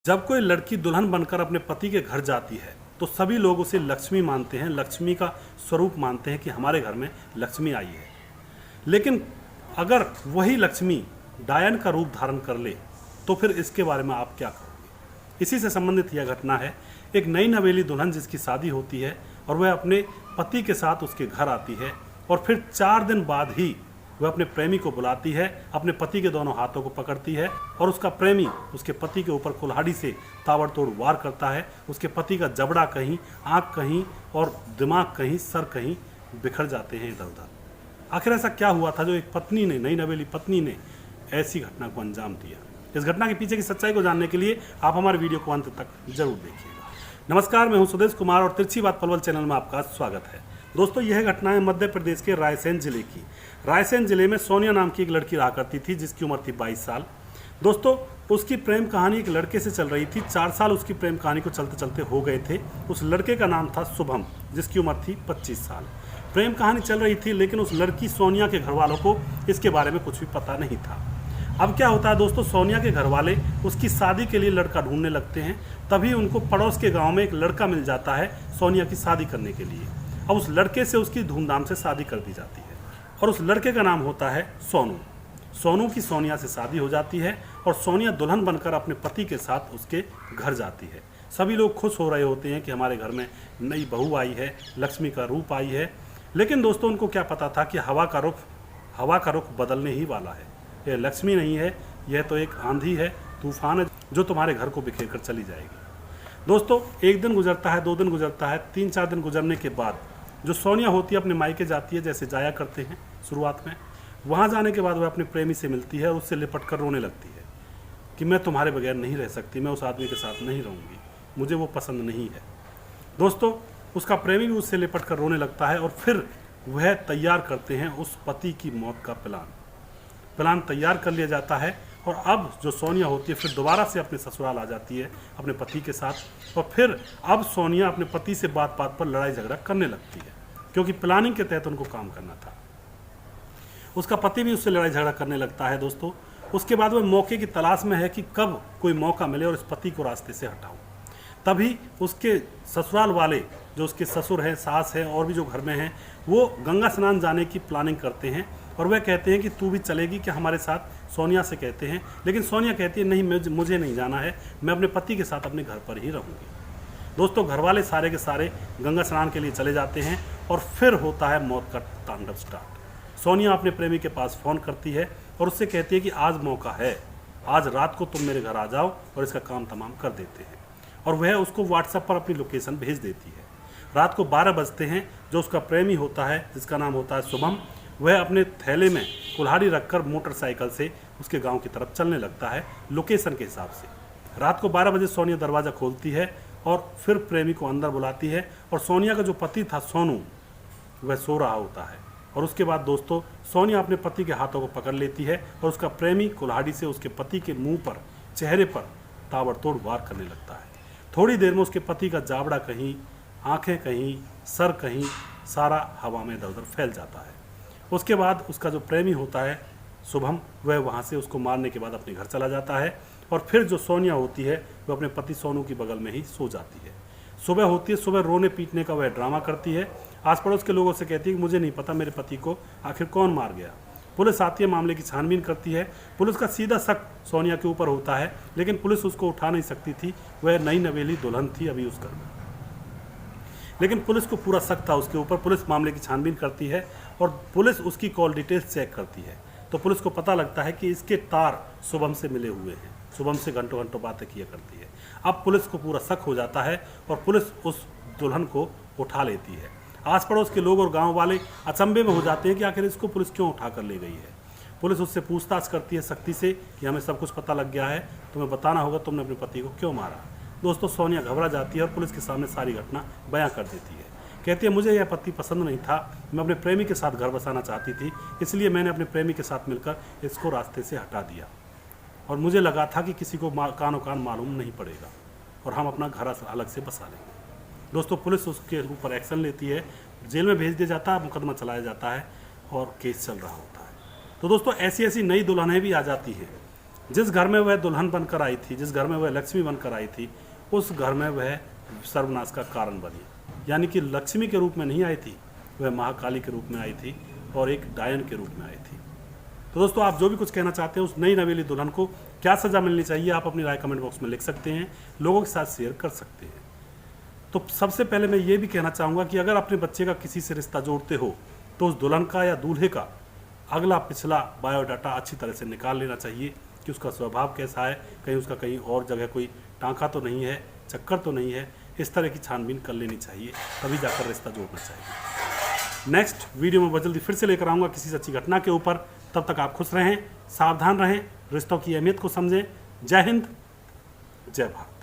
जब कोई लड़की दुल्हन बनकर अपने पति के घर जाती है तो सभी लोग उसे लक्ष्मी मानते हैं, लक्ष्मी का स्वरूप मानते हैं कि हमारे घर में लक्ष्मी आई है। लेकिन अगर वही लक्ष्मी डायन का रूप धारण कर ले तो फिर इसके बारे में आप क्या करोगे? इसी से संबंधित यह घटना है। एक नई नवेली दुल्हन जिसकी शादी होती है और वह अपने पति के साथ उसके घर आती है और फिर 4 दिन बाद ही वह अपने प्रेमी को बुलाती है, अपने पति के दोनों हाथों को पकड़ती है और उसका प्रेमी उसके पति के ऊपर कुल्हाड़ी से ताबड़तोड़ वार करता है। उसके पति का जबड़ा कहीं, आँख कहीं और दिमाग कहीं, सर कहीं बिखर जाते हैं इधर उधर। आखिर ऐसा क्या हुआ था जो एक पत्नी ने, नई नवेली पत्नी ने ऐसी घटना को अंजाम दिया? इस घटना के पीछे की सच्चाई को जानने के लिए आप हमारे वीडियो को अंत तक जरूर देखिएगा। नमस्कार, मैं हूं सुदेश कुमार और तिरछी बात पलवल चैनल में आपका स्वागत है। दोस्तों, यह घटना है मध्य प्रदेश के रायसेन जिले की। रायसेन जिले में सोनिया नाम की एक लड़की रहा करती थी जिसकी उम्र थी 22 साल। दोस्तों, उसकी प्रेम कहानी एक लड़के से चल रही थी। 4 साल उसकी प्रेम कहानी को चलते चलते हो गए थे। उस लड़के का नाम था शुभम, जिसकी उम्र थी 25 साल। प्रेम कहानी चल रही थी, लेकिन उस लड़की सोनिया के घर वालों को इसके बारे में कुछ भी पता नहीं था। अब क्या होता है दोस्तों, सोनिया के घर वाले उसकी शादी के लिए लड़का ढूंढने लगते हैं। तभी उनको पड़ोस के गांव में एक लड़का मिल जाता है सोनिया की शादी करने के लिए। अब उस लड़के से उसकी धूमधाम से शादी कर दी जाती है और उस लड़के का नाम होता है सोनू। सोनू की सोनिया से शादी हो जाती है और सोनिया दुल्हन बनकर अपने पति के साथ उसके घर जाती है। सभी लोग खुश हो रहे होते हैं कि हमारे घर में नई बहू आई है, लक्ष्मी का रूप आई है। लेकिन दोस्तों, उनको क्या पता था कि हवा का रुख बदलने ही वाला है। यह लक्ष्मी नहीं है, यह तो एक आंधी है, तूफान है जो तुम्हारे घर को बिखेर कर चली जाएगी। दोस्तों, 1 दिन गुजरता है, 2 दिन गुजरता है, 3-4 दिन गुजरने के बाद जो सोनिया होती है अपने मायके जाती है, जैसे जाया करते हैं शुरुआत में। वहाँ जाने के बाद वह अपने प्रेमी से मिलती है और उससे लिपट कर रोने लगती है कि मैं तुम्हारे बगैर नहीं रह सकती, मैं उस आदमी के साथ नहीं रहूँगी, मुझे वो पसंद नहीं है। दोस्तों, उसका प्रेमी भी उससे लिपट कर रोने लगता है और फिर वह तैयार करते हैं उस पति की मौत का प्लान तैयार कर लिया जाता है। और अब जो सोनिया होती है फिर दोबारा से अपने ससुराल आ जाती है अपने पति के साथ। और फिर अब सोनिया अपने पति से बात बात पर लड़ाई झगड़ा करने लगती है, क्योंकि प्लानिंग के तहत उनको काम करना था। उसका पति भी उससे लड़ाई झगड़ा करने लगता है। दोस्तों, उसके बाद वह मौके की तलाश में है कि कब कोई मौका मिले और इस पति को रास्ते से हटाऊं। तभी उसके ससुराल वाले, जो उसके ससुर हैं, सास हैं और भी जो घर में हैं, वो गंगा स्नान जाने की प्लानिंग करते हैं और वह कहते हैं कि तू भी चलेगी क्या हमारे साथ? सोनिया से कहते हैं। लेकिन सोनिया कहती है नहीं, मुझे नहीं जाना है, मैं अपने पति के साथ अपने घर पर ही रहूँगी। दोस्तों, घर वाले सारे के सारे गंगा स्नान के लिए चले जाते हैं और फिर होता है मौत का तांडव स्टार्ट। सोनिया अपने प्रेमी के पास फ़ोन करती है और उससे कहती है कि आज मौका है, आज रात को तुम मेरे घर आ जाओ और इसका काम तमाम कर देते हैं। और वह उसको व्हाट्सएप पर अपनी लोकेशन भेज देती है। रात को 12 बजते हैं। जो उसका प्रेमी होता है, जिसका नाम होता है शुभम, वह अपने थैले में कुल्हाड़ी रखकर मोटरसाइकिल से उसके गांव की तरफ चलने लगता है लोकेशन के हिसाब से। रात को 12 बजे सोनिया दरवाज़ा खोलती है और फिर प्रेमी को अंदर बुलाती है और सोनिया का जो पति था सोनू, वह सो रहा होता है। और उसके बाद दोस्तों, सोनिया अपने पति के हाथों को पकड़ लेती है और उसका प्रेमी कुल्हाड़ी से उसके पति के मुंह पर, चेहरे पर ताबड़तोड़ वार करने लगता है। थोड़ी देर में उसके पति का जाबड़ा कहीं, आंखें कहीं, सर कहीं, सारा हवा में इधर उधर फैल जाता है। उसके बाद उसका जो प्रेमी होता है शुभम, वह वहाँ से उसको मारने के बाद अपने घर चला जाता है। और फिर जो सोनिया होती है वह अपने पति सोनू की बगल में ही सो जाती है। सुबह होती है, सुबह रोने पीटने का वह ड्रामा करती है। आस पड़ोस के लोगों से कहती है कि मुझे नहीं पता मेरे पति को आखिर कौन मार गया। पुलिस आती है, मामले की छानबीन करती है। पुलिस का सीधा शक सोनिया के ऊपर होता है, लेकिन पुलिस उसको उठा नहीं सकती थी, वह नई नवेली दुल्हन थी अभी उस घर में। लेकिन पुलिस को पूरा शक था उसके ऊपर। पुलिस मामले की छानबीन करती है और पुलिस उसकी कॉल डिटेल्स चेक करती है। तो पुलिस को पता लगता है कि इसके तार शुभम से मिले हुए हैं, शुभम से घंटों घंटों बातें किया करती है। अब पुलिस को पूरा शक हो जाता है और पुलिस उस दुल्हन को उठा लेती है। आस पड़ोस के लोग और गांव वाले अचंभे में हो जाते हैं कि आखिर इसको पुलिस क्यों उठा कर ले गई है। पुलिस उससे पूछताछ करती है सख्ती से कि हमें सब कुछ पता लग गया है, तुम्हें बताना होगा तुमने अपने पति को क्यों मारा। दोस्तों, सोनिया घबरा जाती है और पुलिस के सामने सारी घटना बयां कर देती है। कहती है मुझे यह पति पसंद नहीं था, मैं अपने प्रेमी के साथ घर बसाना चाहती थी, इसलिए मैंने अपने प्रेमी के साथ मिलकर इसको रास्ते से हटा दिया और मुझे लगा था कि किसी को कानो कान मालूम नहीं पड़ेगा और हम अपना घर अलग से बसा लेंगे। दोस्तों, पुलिस उसके ऊपर एक्शन लेती है, जेल में भेज दिया जाता है, मुकदमा चलाया जाता है और केस चल रहा होता है। तो दोस्तों, ऐसी ऐसी नई दुल्हनें भी आ जाती हैं जिस घर में वह दुल्हन बनकर आई थी, जिस घर में वह लक्ष्मी बनकर आई थी, उस घर में वह सर्वनाश का कारण बनी। यानी कि लक्ष्मी के रूप में नहीं आई थी, वह महाकाली के रूप में आई थी और एक डायन के रूप में आई थी। तो दोस्तों, आप जो भी कुछ कहना चाहते हैं उस नई नवेली दुल्हन को क्या सज़ा मिलनी चाहिए, आप अपनी राय कमेंट बॉक्स में लिख सकते हैं, लोगों के साथ शेयर कर सकते हैं। तो सबसे पहले मैं ये भी कहना चाहूँगा कि अगर अपने बच्चे का किसी से रिश्ता जोड़ते हो तो उस दुल्हन का या दूल्हे का अगला पिछला बायोडाटा अच्छी तरह से निकाल लेना चाहिए कि उसका स्वभाव कैसा है, कहीं उसका कहीं और जगह कोई टाँका तो नहीं है, चक्कर तो नहीं है। इस तरह की छानबीन कर लेनी चाहिए, तभी जाकर रिश्ता जोड़ना चाहिए। नेक्स्ट वीडियो में बहुत जल्दी फिर से लेकर आऊँगा किसी सच्ची घटना के ऊपर। तब तक आप खुश रहें, सावधान रहें, रिश्तों की अहमियत को समझें। जय हिंद, जय भारत।